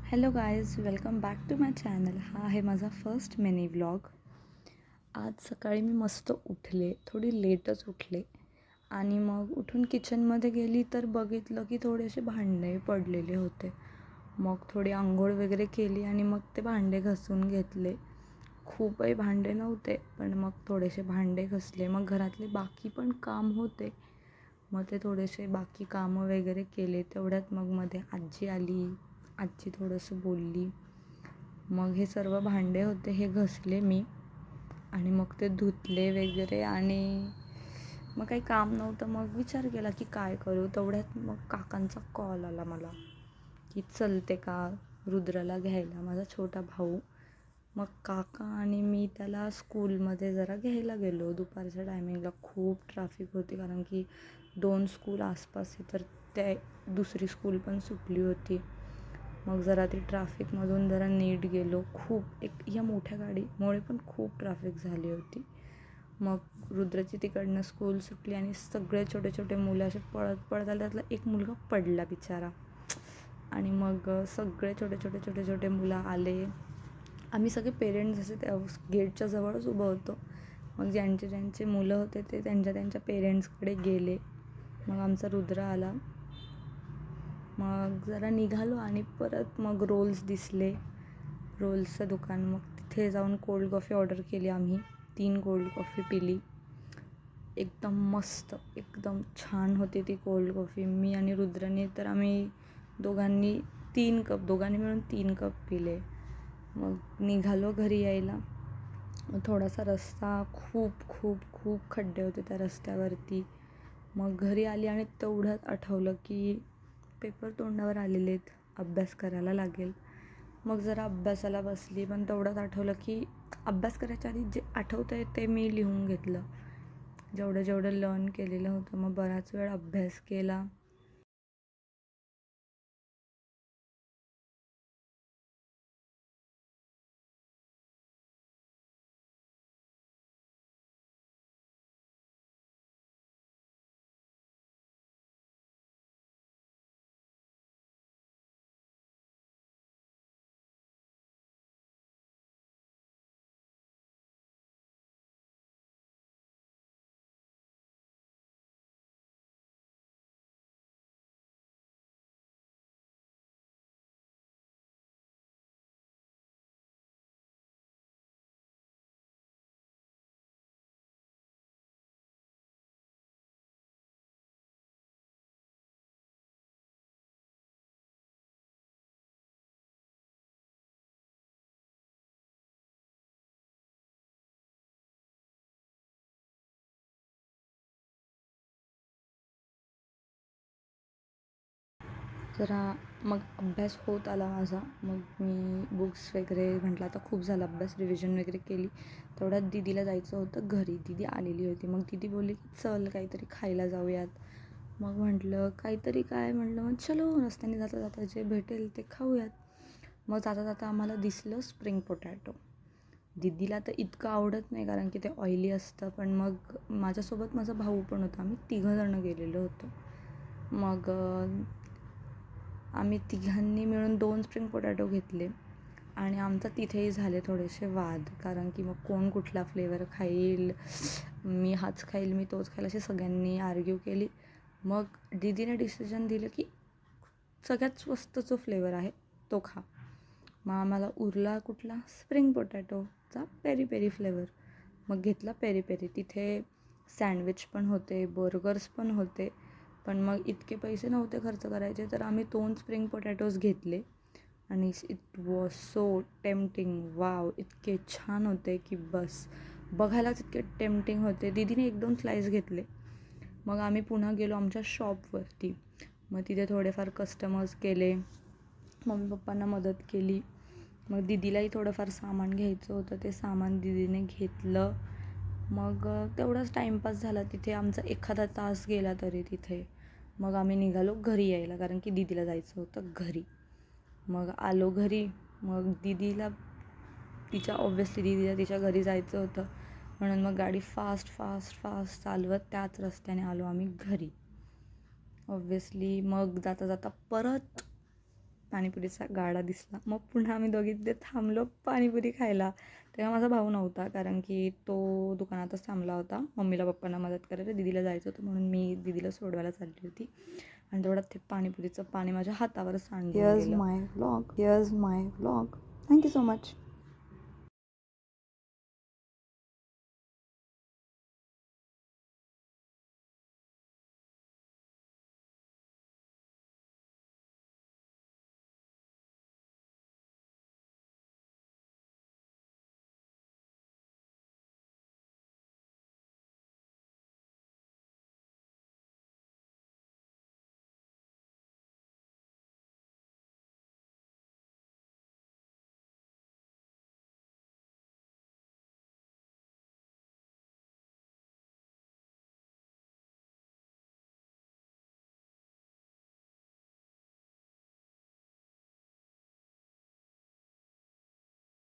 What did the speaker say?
Hello guys, welcome back to my channel. हा आहे माझा फर्स्ट मिनी व्लॉग. आज सकाळी मी मस्त उठले, थोडी लेटच उठले आणि मग उठून किचनमध्ये गेली तर बघितलं की थोडेसे भांडे पडलेले होते. मग थोडी आंघोळ वगैरे केली आणि मग ते भांडे घासून घेतले. खूपही भांडे नव्हते, पण मग थोडेसे भांडे घासले. मग घरातले बाकी पण काम होते, मग ते थोडेसे बाकी कामं वगैरे केले. तेवढ्यात मग मध्ये आजी आली. आजी थोडंसं बोलली. मग हे सर्व भांडे होते हे घासले मी आणि मग ते धुतले वगैरे आणि मग काही काम नव्हतं. मग विचार केला की काय करू. तेवढ्यात मग काकांचा कॉल आला मला की चलते का रुद्राला घ्यायला, माझा छोटा भाऊ. मग काका आणि मी त्याला स्कूलमध्ये जरा घ्यायला गेलो. दुपारच्या टायमिंगला खूप ट्रॅफिक होती कारण की 2 स्कूल आसपास आहे, तर ते दुसरी स्कूल पण सुटली होती. मग जरा ती ट्रॅफिकमधून जरा नीट गेलो. खूप या मोठ्या गाडीमुळे पण खूप ट्रॅफिक झाली होती. मग रुद्राची तिकडनं स्कूल सुटली आणि सगळे छोटे छोटे मुलं असे पळत पळत आले. त्यातला एक मुलगा पडला बिचारा आणि मग सगळे छोटे छोटे छोटे छोटे मुलं आले. आम्ही सगळे पेरेंट्स असे त्या गेटच्या जवळच उभं होतो. मग ज्यांचे मुलं होते ते त्यांच्या पेरेंट्सकडे गेले. मग आमचा रुद्र आला. मग जरा निघालो आणि परत मग रोल्स दिसले, रोल्सचं दुकान. मग तिथे जाऊन कोल्ड कॉफी ऑर्डर केली आम्ही. 3 कोल्ड कॉफी पिली. एकदम मस्त, एकदम छान होती ती कोल्ड कॉफी. मी आणि रुद्राने तर आम्ही दोघांनी मिळून 3 कप पिले. मग निघालो घरी यायला. मग थोडासा रस्ता, खूप खूप खूप खड्डे होते त्या रस्त्यावरती. मग घरी आली आणि तेवढ्यात आठवलं की पेपर तोंडावर आलेले आहेत, अभ्यास करायला लागेल. मग जरा अभ्यासाला बसली, पण तेवढ्यात आठवलं की अभ्यास करायच्या आधी जे आठवतं आहे ते मी लिहून घेतलं, जेवढं लर्न केलेलं होतं. मग बराच वेळ अभ्यास केला. जरा मग अभ्यास होत आला माझा. मग मी बुक्स वगैरे म्हटलं आता खूप झाला अभ्यास, रिव्हिजन वगैरे केली. तेवढ्यात दीदीला जायचं होतं घरी. दीदी आलेली होती. मग दीदी बोलली चल काहीतरी खायला जाऊयात. मग म्हटलं काहीतरी काय, म्हटलं मग चलो रस्त्याने जाता जाता जे भेटेल ते खाऊयात. मग जाता जाता आम्हाला दिसलं स्प्रिंग पोटॅटो. दीदीला तर इतकं आवडत नाही कारण की ते ऑइली असतं, पण मग माझ्यासोबत माझा भाऊ पण होता. आम्ही 3 जणं गेलेलो होतो. मग आम्ही तिघांनी मिळून 2 स्प्रिंग पोटॅटो घेतले आणि आमचा तिथेही झाले थोडेसे वाद, कारण की मग कोण कुठला फ्लेवर खाईल, मी हाच खाईल, मी तोच खाईल, असे सगळ्यांनी आर्ग्यू केली. मग दीदीने डिसिजन दिलं की सगळ्यात स्वस्त जो फ्लेवर आहे तो खा. मग आम्हाला उरला कुठला, स्प्रिंग पोटॅटोचा पेरी पेरी फ्लेवर. मग घेतला पेरी पेरी. तिथे सँडविच पण होते, बर्गर्स पण होते, पण मग इतके पैसे नव्हते खर्च करायचे, तर आम्ही 2 स्प्रिंग पोटॅटोज घेतले आणि it was so tempting. Wow, इतके छान होते की बस, बघायलाच इतके टेम्पटिंग होते. दीदीने 1-2 स्लाईस घेतले. मग आम्ही पुन्हा गेलो आमच्या शॉपवरती. मग तिथे थोडेफार कस्टमर्स केले, मम्मी पप्पांना मदत केली. मग दीदीलाही थोडंफार सामान घ्यायचं होतं, ते सामान दीदीने घेतलं. मग तेवढाच टाईमपास झाला तिथे. आमचा एखादा तास गेला तरी तिथे. मग आम्ही निघालो घरी यायला कारण की दीदीला जायचं होतं घरी. मग आलो घरी. मग दीदीला दीदीला तिच्या घरी जायचं होतं, म्हणून मग गाडी फास्ट फास्ट फास्ट चालवत त्याच रस्त्याने आलो आम्ही घरी. ऑब्व्हियसली मग जाता जाता परत पाणीपुरीचा गाडा दिसला. मग पुन्हा आम्ही दोघी तिथे थांबलो पाणीपुरी खायला. तेव्हा माझा भाऊ नव्हता, कारण की तो दुकानातच थांबला होता मम्मीला पप्पांना मदत करायला. दीदीला जायचं होतं म्हणून मी दीदीला सोडवायला चालली होती आणि तेवढ्यात ते पाणीपुरीचं पाणी माझ्या हातावर सांडून गेलं. हिअर्स माय व्लॉग. Thank you so much.